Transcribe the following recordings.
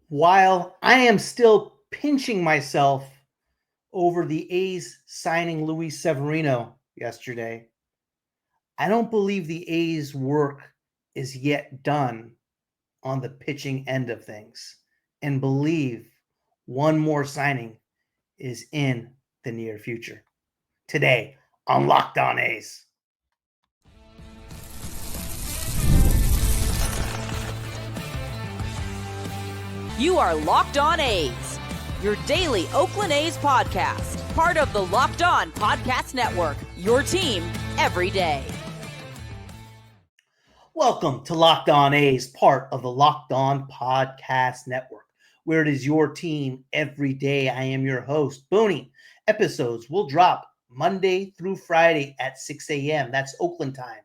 While I am still pinching myself over the A's signing Luis Severino yesterday, I don't believe the A's work is yet done on the pitching end of things and believe one more signing is in the near future. Today on Locked On A's. You are Locked On A's, your daily Oakland A's podcast, part of the Locked On Podcast Network, your team every day. Welcome to Locked On A's, part of the Locked On Podcast Network, where it is your team every day. I am your host, Bunni. Episodes will drop Monday through Friday at 6 a.m. That's Oakland time,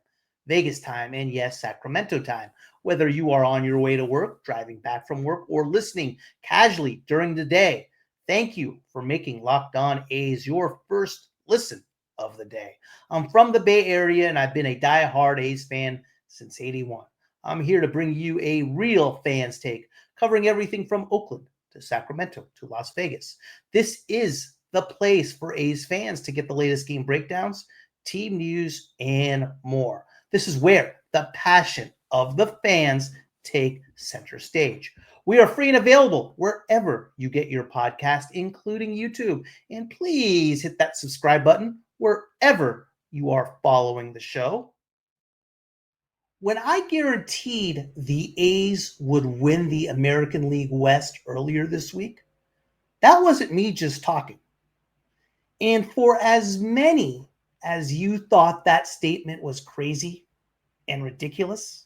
Vegas time, and yes, Sacramento time. Whether you are on your way to work, driving back from work, or listening casually during the day, thank you for making Locked On A's your first listen of the day. I'm from the Bay Area, and I've been a diehard A's fan since '81. I'm here to bring you a real fans take, covering everything from Oakland to Sacramento to Las Vegas. This is the place for A's fans to get the latest game breakdowns, team news, and more. This is where the passion of the fans take center stage. We are free and available wherever you get your podcast, including YouTube. And please hit that subscribe button wherever you are following the show. When I guaranteed the A's would win the American League West earlier this week, that wasn't me just talking. And for as many as you thought that statement was crazy and ridiculous,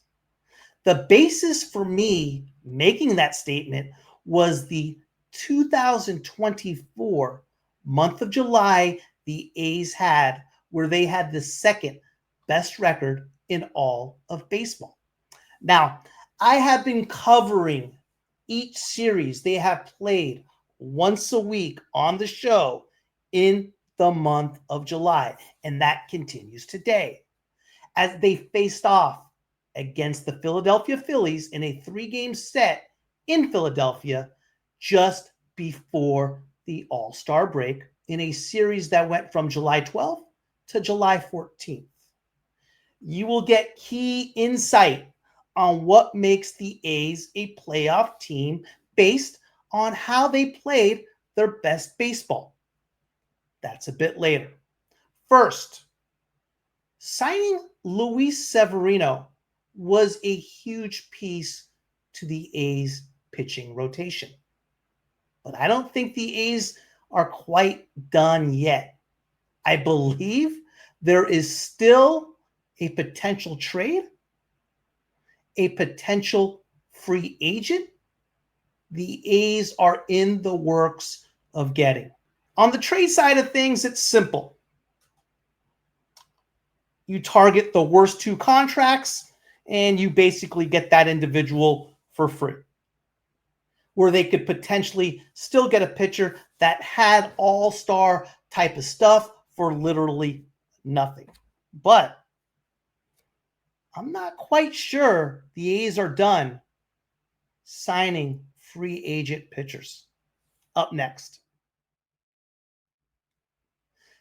the basis for me making that statement was the 2024 month of July the A's had, where they had the second best record in all of baseball. Now, I have been covering each series they have played once a week on the show in the month of July, and that continues today as they faced off against the Philadelphia Phillies in a 3-game set in Philadelphia just before the All-Star break in a series that went from July 12th to July 14th. You will get key insight on what makes the A's a playoff team based on how they played their best baseball. That's a bit later. First, signing Luis Severino was a huge piece to the A's pitching rotation. But I don't think the A's are quite done yet. I believe there is still a potential trade, a potential free agent the A's are in the works of getting. On the trade side of things, it's simple. You target the worst two contracts, and you basically get that individual for free, where they could potentially still get a pitcher that had all-star type of stuff for literally nothing. But I'm not quite sure the A's are done signing free agent pitchers. Up next.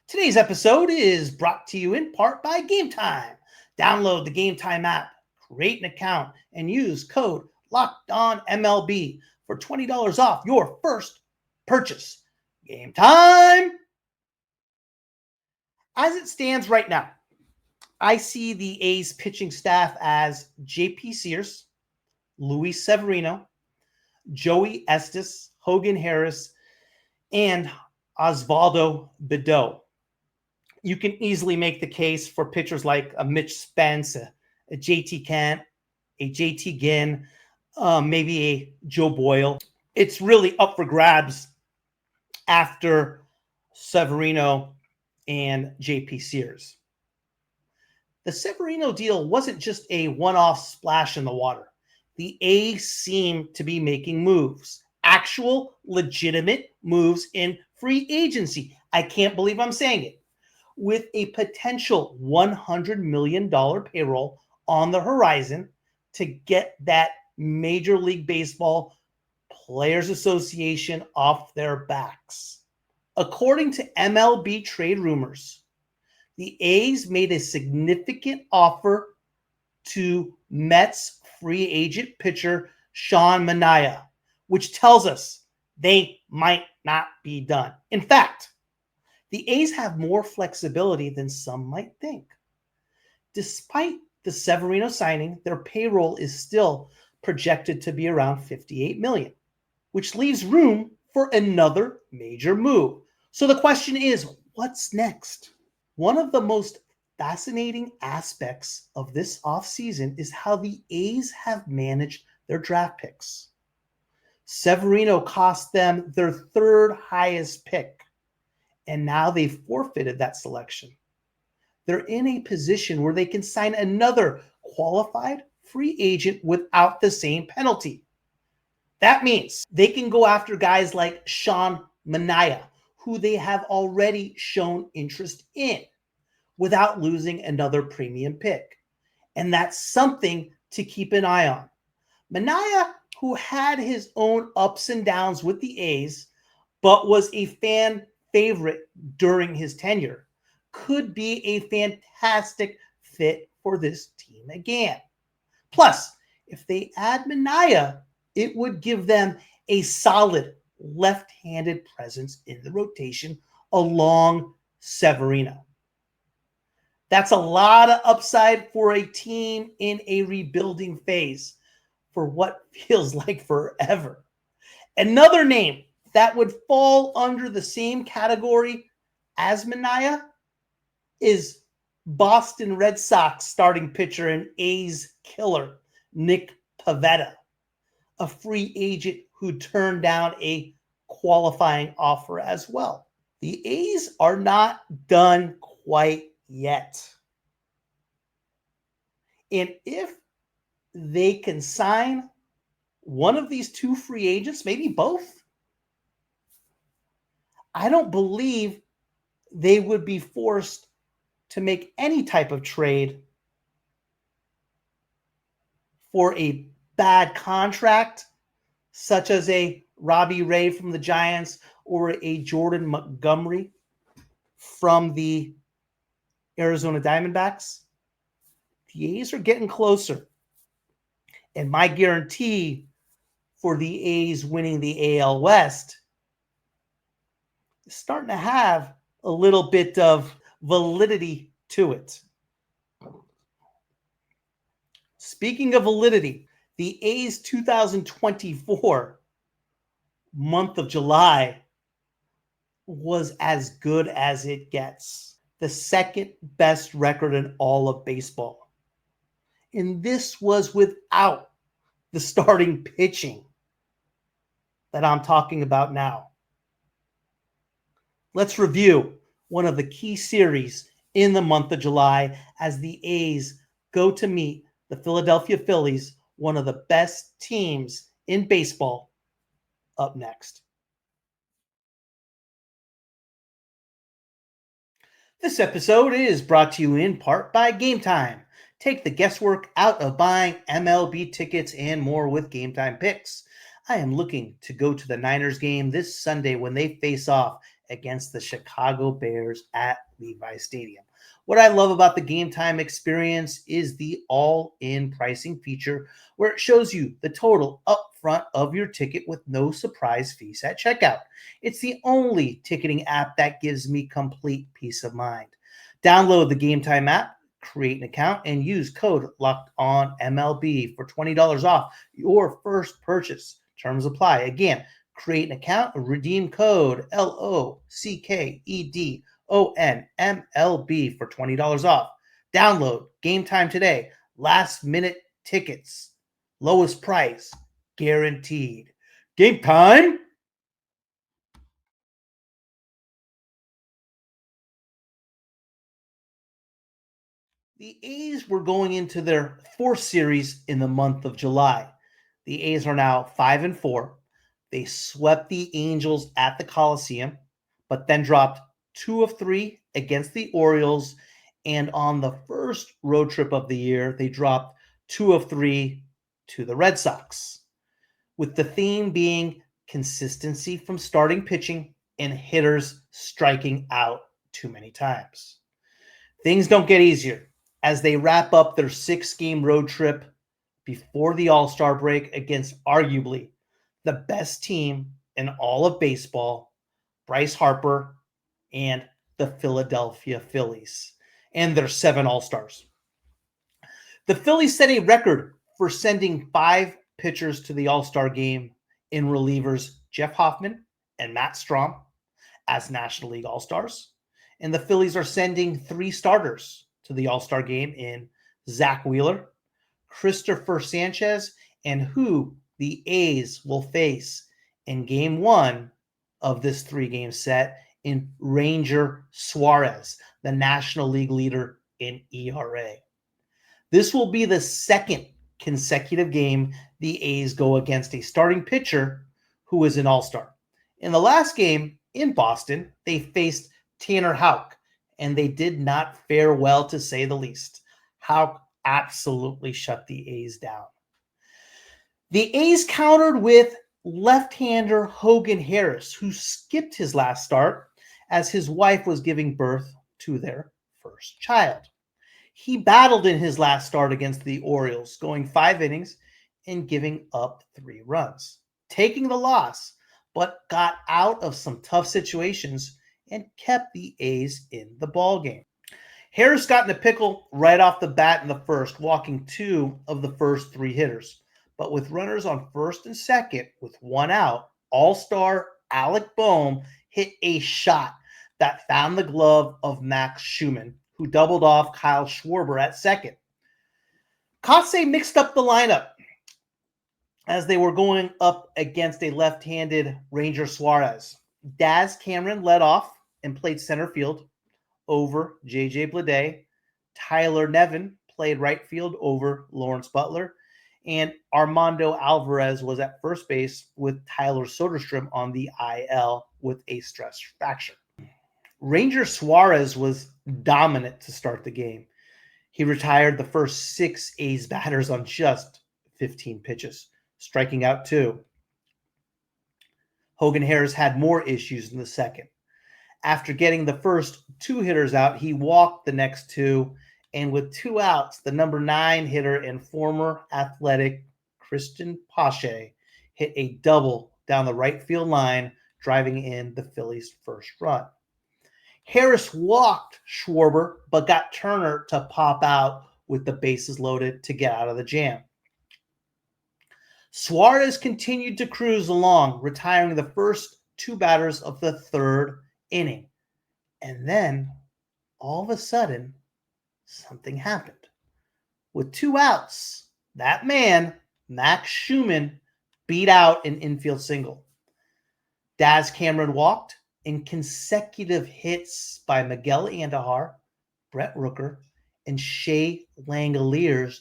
Today's episode is brought to you in part by Game Time. Download the Game Time app, create an account, and use code LOCKEDONMLB for $20 off your first purchase. Game Time! As it stands right now, I see the A's pitching staff as J.P. Sears, Luis Severino, Joey Estes, Hogan Harris, and Osvaldo Bido. You can easily make the case for pitchers like a Mitch Spence, a JT Kent, a JT Ginn, maybe a Joe Boyle. It's really up for grabs after Severino and JP Sears. The Severino deal wasn't just a one-off splash in the water. The A's seem to be making moves, actual legitimate moves in free agency. I can't believe I'm saying it. With a potential $100 million payroll on the horizon to get that Major League Baseball Players Association off their backs. According to MLB Trade Rumors, the A's made a significant offer to Mets free agent pitcher Sean Manea, which tells us they might not be done. In fact, the A's have more flexibility than some might think. Despite the Severino signing, their payroll is still projected to be around $58 million, which leaves room for another major move. So the question is, what's next? One of the most fascinating aspects of this offseason is how the A's have managed their draft picks. Severino cost them their third highest pick, and now they've forfeited that selection. They're in a position where they can sign another qualified free agent without the same penalty. That means they can go after guys like Sean Manea, who they have already shown interest in, without losing another premium pick. And that's something to keep an eye on. Manea, who had his own ups and downs with the A's, but was a fan favorite during his tenure, could be a fantastic fit for this team again. Plus, if they add Manea, it would give them a solid left-handed presence in the rotation along Severino. That's a lot of upside for a team in a rebuilding phase for what feels like forever. Another name that would fall under the same category as Manea is Boston Red Sox starting pitcher and A's killer, Nick Pivetta, a free agent who turned down a qualifying offer as well. The A's are not done quite yet. And if they can sign one of these two free agents, maybe both, I don't believe they would be forced to make any type of trade for a bad contract, such as a Robbie Ray from the Giants or a Jordan Montgomery from the Arizona Diamondbacks. The A's are getting closer. And my guarantee for the A's winning the AL West is starting to have a little bit of validity to it. Speaking of validity, the A's 2024 month of July was as good as it gets. The second best record in all of baseball. And this was without the starting pitching that I'm talking about now. Let's review one of the key series in the month of July as the A's go to meet the Philadelphia Phillies, one of the best teams in baseball, up next. This episode is brought to you in part by Game Time. Take the guesswork out of buying MLB tickets and more with Game Time picks. I am looking to go to the Niners game this Sunday when they face off against the Chicago Bears at Levi Stadium. What I love about the Game Time experience is the all-in pricing feature where it shows you the total upfront of your ticket with no surprise fees at checkout. It's the only ticketing app that gives me complete peace of mind. Download the Game Time app, create an account, and use code LOCKEDONMLB for $20 off your first purchase. Terms apply. Again, create an account and redeem code LOCKEDONMLB for $20 off. Download Game Time today. Last minute tickets. Lowest price guaranteed. Game Time. The A's were going into their fourth series in the month of July. The A's are now 5-4. They swept the Angels at the Coliseum, but then dropped 2 of 3 against the Orioles. And on the first road trip of the year, they dropped 2 of 3 to the Red Sox. with the theme being consistency from starting pitching and hitters striking out too many times. Things don't get easier as they wrap up their 6-game road trip before the All-Star break against arguably the best team in all of baseball, Bryce Harper and the Philadelphia Phillies, and their 7 All-Stars. The Phillies set a record for sending 5 pitchers to the All-Star game in relievers Jeff Hoffman and Matt Strom as National League All-Stars. And the Phillies are sending 3 starters to the All-Star game in Zach Wheeler, Christopher Sanchez, and who the A's will face in Game 1 of this 3-game set in Ranger Suarez, the National League leader in ERA. This will be the 2nd consecutive game the A's go against a starting pitcher who is an all-star. In the last game in Boston, they faced Tanner Houck, and they did not fare well, to say the least. Houck absolutely shut the A's down. The A's countered with left-hander Hogan Harris, who skipped his last start as his wife was giving birth to their first child. He battled in his last start against the Orioles, going 5 innings and giving up 3 runs, taking the loss, but got out of some tough situations and kept the A's in the ballgame. Harris got in a pickle right off the bat in the first, walking 2 of the first 3 hitters. But with runners on first and second with 1 out, all-star Alec Boehm hit a shot that found the glove of Max Schumann, who doubled off Kyle Schwarber at second. Kotze mixed up the lineup as they were going up against a left-handed Ranger Suarez. Daz Cameron led off and played center field over J.J. Bleday. Tyler Nevin played right field over Lawrence Butler. And Armando Alvarez was at first base with Tyler Soderstrom on the IL with a stress fracture. Ranger Suarez was dominant to start the game. He retired the first 6 A's batters on just 15 pitches, striking out 2. Hogan Harris had more issues in the second. After getting the first 2 hitters out, he walked the next 2, and with 2 outs, the number 9 hitter and former athletic Christian Pache hit a double down the right field line, driving in the Phillies' first run. Harris walked Schwarber, but got Turner to pop out with the bases loaded to get out of the jam. Suarez continued to cruise along, retiring the first 2 batters of the 3rd inning. And then, all of a sudden, something happened. With 2 outs, that man, Max Schumann, beat out an infield single. Daz Cameron walked, and consecutive hits by Miguel Andujar, Brett Rooker, and Shea Langoliers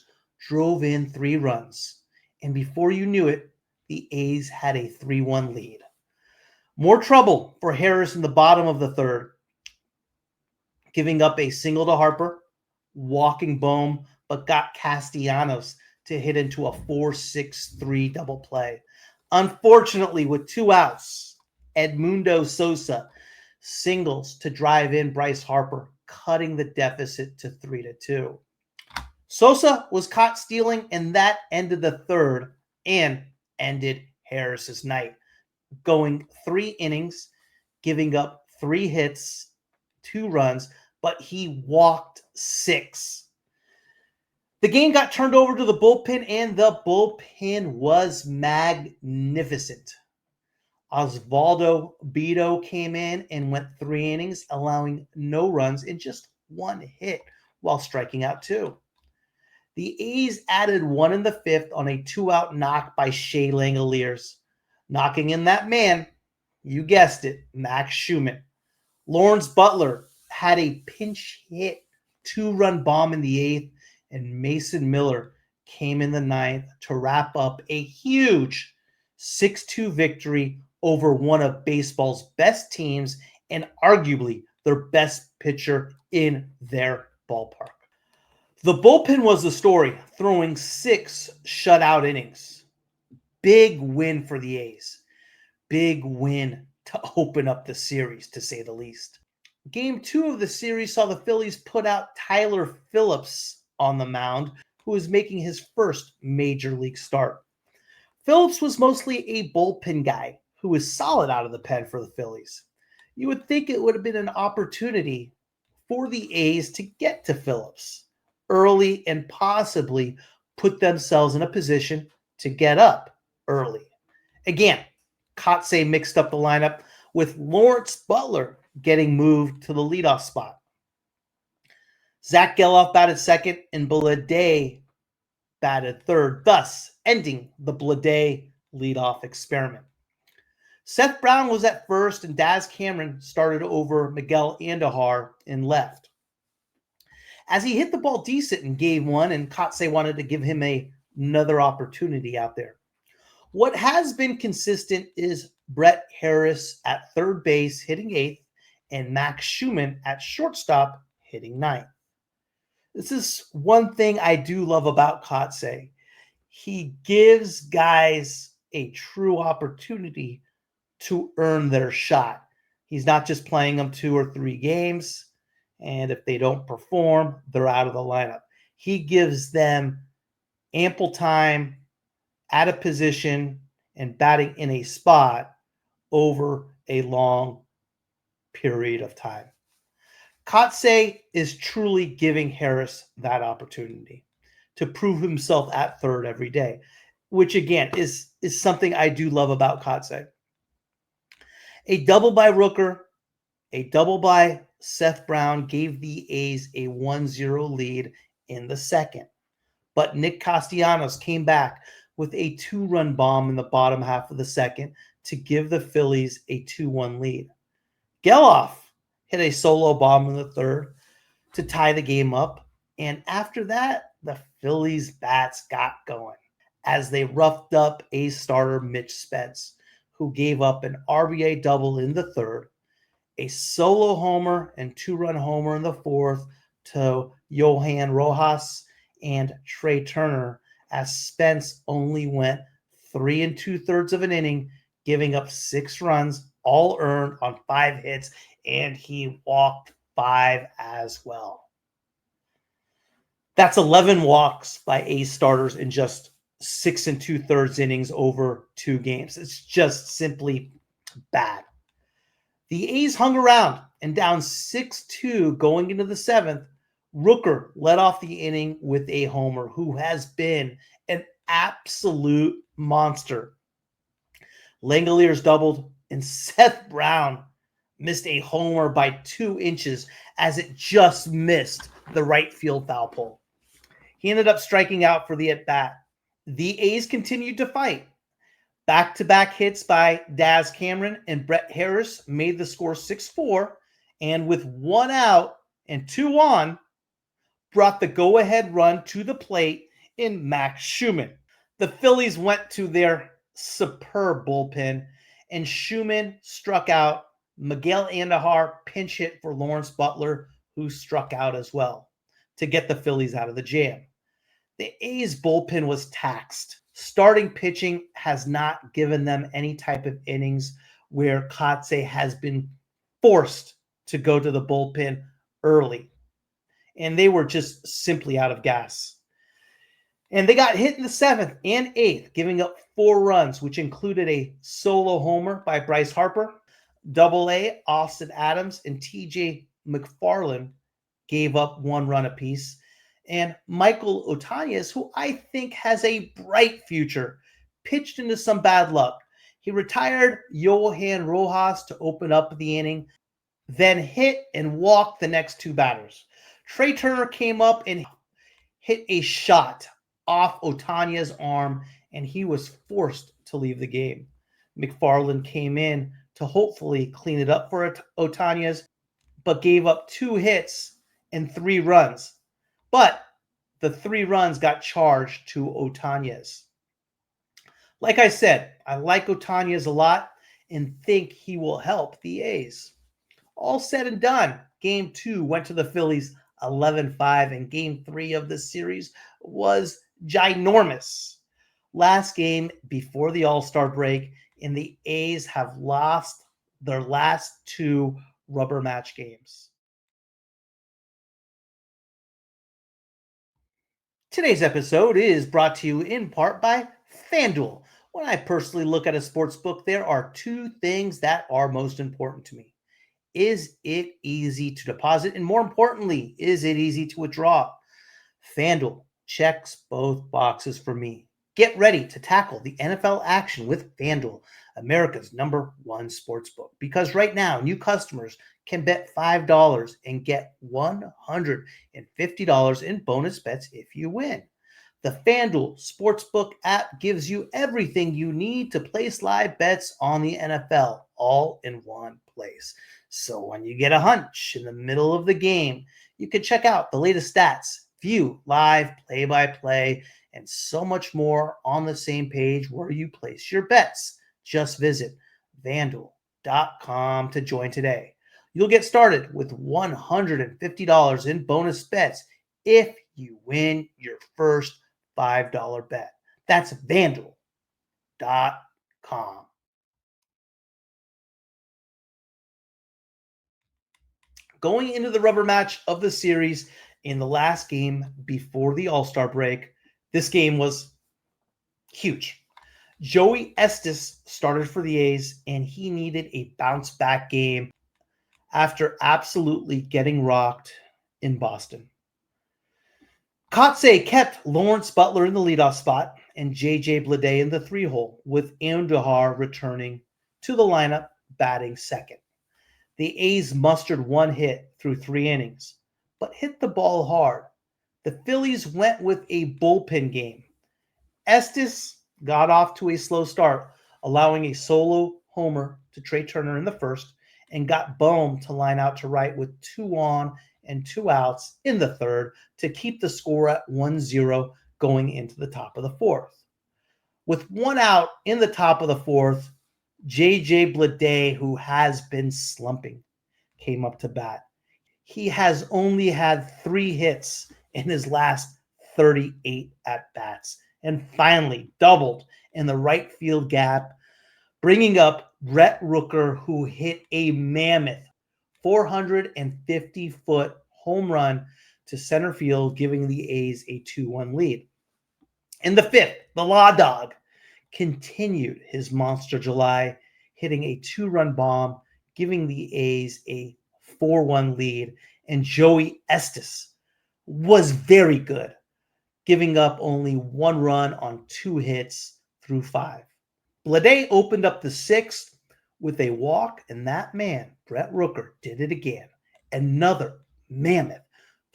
drove in 3 runs. And before you knew it, the A's had a 3-1 lead. More trouble for Harris in the bottom of the 3rd, giving up a single to Harper, walking Boehm, but got Castellanos to hit into a 4-6-3 double play. Unfortunately, with 2 outs, Edmundo Sosa singles to drive in Bryce Harper, cutting the deficit to 3-2. Sosa was caught stealing, and that ended the 3rd and ended Harris's night, going 3 innings, giving up 3 hits, 2 runs, but he walked 6. The game got turned over to the bullpen, and the bullpen was magnificent. Osvaldo Bido came in and went 3 innings, allowing no runs and just 1 hit while striking out 2. The A's added 1 in the 5th on a 2-out knock by Shea Langoliers, knocking in that man, you guessed it, Max Schumann. Lawrence Butler had a pinch hit 2-run bomb in the 8th, and Mason Miller came in the 9th to wrap up a huge 6-2 victory over one of baseball's best teams and arguably their best pitcher in their ballpark. The bullpen was the story, throwing 6 shutout innings. Big win for the A's. Big win to open up the series, to say the least. Game 2 of the series saw the Phillies put out Tyler Phillips on the mound, who was making his first major league start. Phillips was mostly a bullpen guy who was solid out of the pen for the Phillies. You would think it would have been an opportunity for the A's to get to Phillips early and possibly put themselves in a position to get up early. Again, Kotsay mixed up the lineup with Lawrence Butler getting moved to the leadoff spot. Zach Geloff batted second and Blade batted third, thus ending the Blade leadoff experiment. Seth Brown was at first and Daz Cameron started over Miguel Andujar in left. As he hit the ball decent in game 1, and Kotsay wanted to give him another opportunity out there. What has been consistent is Brett Harris at third base hitting 8th and Max Schumann at shortstop hitting 9th. This is one thing I do love about Kotsay. He gives guys a true opportunity to earn their shot. He's not just playing them 2 or 3 games, and if they don't perform, they're out of the lineup. He gives them ample time at a position and batting in a spot over a long period of time. Kotsay is truly giving Harris that opportunity to prove himself at third every day, which again is something I do love about Kotsay. A double by Rooker, a double by Seth Brown gave the A's a 1-0 lead in the second. But Nick Castellanos came back with a 2-run bomb in the bottom half of the second to give the Phillies a 2-1 lead. Geloff hit a solo bomb in the third to tie the game up. And after that, the Phillies bats got going as they roughed up A's starter Mitch Spence, who gave up an RBI double in the third, a solo homer and 2-run homer in the fourth to Johan Rojas and Trey Turner, as Spence only went 3 2/3 of an inning, giving up 6 runs, all earned on 5 hits, and he walked 5 as well. That's 11 walks by A's starters in just 6 2/3 innings over 2 games. It's just simply bad. The A's hung around, and down 6-2 going into the 7th, Rooker led off the inning with a homer, who has been an absolute monster. Langoliers doubled, and Seth Brown missed a homer by 2 inches as it just missed the right field foul pole. He ended up striking out for the at-bat. The A's continued to fight. Back-to-back hits by Daz Cameron and Brett Harris made the score 6-4, and with 1 out and 2 on, brought the go-ahead run to the plate in Max Schumann. The Phillies went to their superb bullpen, and Schumann struck out. Miguel Andujar pinch hit for Lawrence Butler, who struck out as well to get the Phillies out of the jam. The A's bullpen was taxed. Starting pitching has not given them any type of innings where Kotsay has been forced to go to the bullpen early. And they were just simply out of gas. And they got hit in the 7th and 8th, giving up 4 runs, which included a solo homer by Bryce Harper. Double A, Austin Adams, and TJ McFarland gave up 1 run apiece. And Michael Otañez, who I think has a bright future, pitched into some bad luck. He retired Johan Rojas to open up the inning, then hit and walked the next 2 batters. Trey Turner came up and hit a shot off Otañez's arm, and he was forced to leave the game. McFarland came in to hopefully clean it up for Otañez, but gave up 2 hits and 3 runs. But the 3 runs got charged to Otañez. Like I said, I like Otañez a lot and think he will help the A's. All said and done, Game 2 went to the Phillies 11-5, and Game 3 of the series was ginormous. Last game before the All-Star break, and the A's have lost their last two rubber match games. Today's episode is brought to you in part by FanDuel. When I personally look at a sports book, there are two things that are most important to me. Is it easy to deposit? And more importantly, is it easy to withdraw? FanDuel checks both boxes for me. Get ready to tackle the NFL action with FanDuel, America's #1 sportsbook. Because right now, new customers can bet $5 and get $150 in bonus bets if you win. The FanDuel Sportsbook app gives you everything you need to place live bets on the NFL all in one place. So when you get a hunch in the middle of the game, you can check out the latest stats, view live play-by-play, and so much more on the same page where you place your bets. Just visit FanDuel.com to join today. You'll get started with $150 in bonus bets if you win your first $5 bet. That's FanDuel.com. Going into the rubber match of the series in the last game before the All-Star break, this game was huge. Joey Estes started for the A's, and he needed a bounce-back game after absolutely getting rocked in Boston. Kotze kept Lawrence Butler in the leadoff spot and J.J. Bleday in the 3-hole, with Andujar returning to the lineup, batting second. The A's mustered one hit through 3 innings, but hit the ball hard. The Phillies went with a bullpen game. Estes got off to a slow start, allowing a solo homer to Trey Turner in the first, and got Bohm to line out to right with 2 on and 2 outs in the third to keep the score at 1-0 going into the top of the fourth. With 1 out in the top of the fourth, J.J. Bleday, who has been slumping, came up to bat. He has only had 3 hits in his last 38 at-bats and finally doubled in the right field gap, bringing up Brett Rooker, who hit a mammoth 450-foot home run to center field, giving the A's a 2-1 lead. In the 5th, the Law Dog continued his monster July, hitting a 2-run bomb, giving the A's a 4-1 lead, and Joey Estes was very good, giving up only 1 run on 2 hits through 5. Bleday opened up the 6th with a walk, and that man, Brett Rooker, did it again. Another mammoth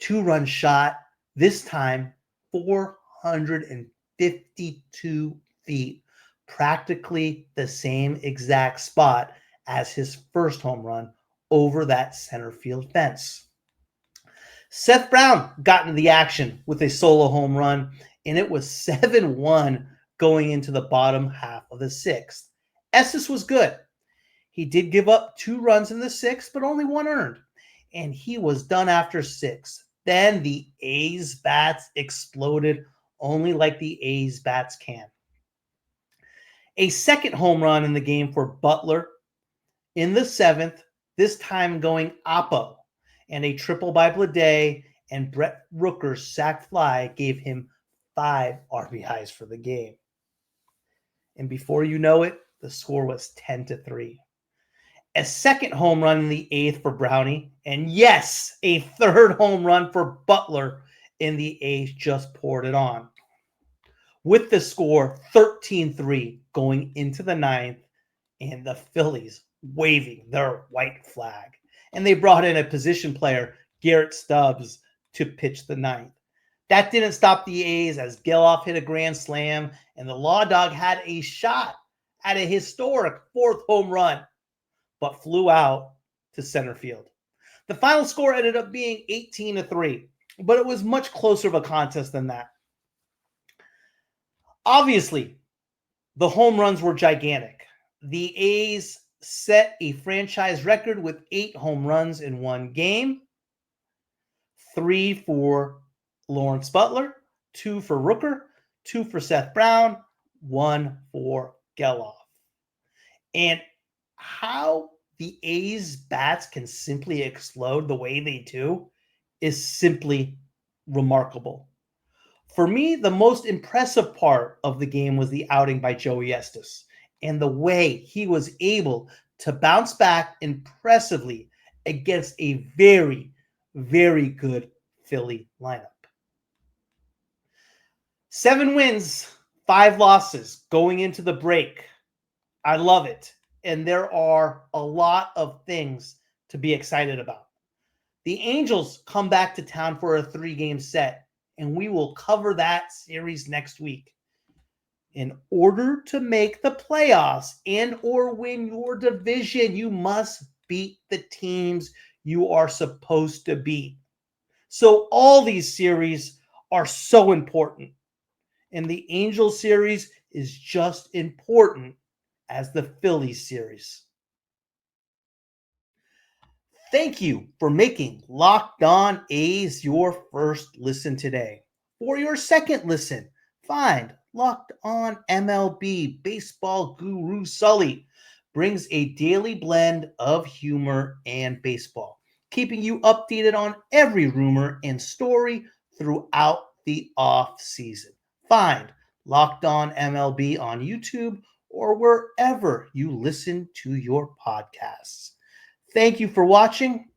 2-run shot, this time 452 feet, practically the same exact spot as his first home run over that center field fence. Seth Brown got into the action with a solo home run, and it was 7-1 going into the bottom half of the 6th. Estes was good. He did give up 2 runs in the 6th, but only 1 earned, and he was done after 6. Then the A's bats exploded, only like the A's bats can. A second home run in the game for Butler in the 7th, this time going oppo, and a triple by Bleday, and Brett Rooker's sac fly gave him 5 RBIs for the game. And before you know it, the score was 10-3. A second home run in the 8th for Brownie, and yes, a third home run for Butler in the 8th, just poured it on. With the score 13-3 going into the 9th, and the Phillies waving their white flag. And they brought in a position player, Garrett Stubbs, to pitch the 9th. That didn't stop the A's as Geloff hit a grand slam, and the Law Dog had a shot at a historic 4th home run, but flew out to center field. The final score ended up being 18-3, but it was much closer of a contest than that. Obviously, the home runs were gigantic. The A's set a franchise record with 8 home runs in one game. 3 for Lawrence Butler, 2 for Rooker, 2 for Seth Brown, 1 for Geloff. And how the A's bats can simply explode the way they do is simply remarkable. For me, the most impressive part of the game was the outing by Joey Estes and the way he was able to bounce back impressively against a very, very good Philly lineup. 7 wins, 5 losses going into the break. I love it. And there are a lot of things to be excited about. The Angels come back to town for a 3-game set, and we will cover that series next week. In order to make the playoffs and or win your division, you must beat the teams you are supposed to beat. So all these series are so important. And the Angels series is just important as the Phillies series. Thank you for making Locked On A's your first listen today. For your second listen, find Locked On MLB. Baseball guru Sully brings a daily blend of humor and baseball, keeping you updated on every rumor and story throughout the off season. Find Locked On MLB on YouTube or wherever you listen to your podcasts. Thank you for watching.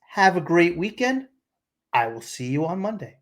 Have a great weekend. I will see you on Monday.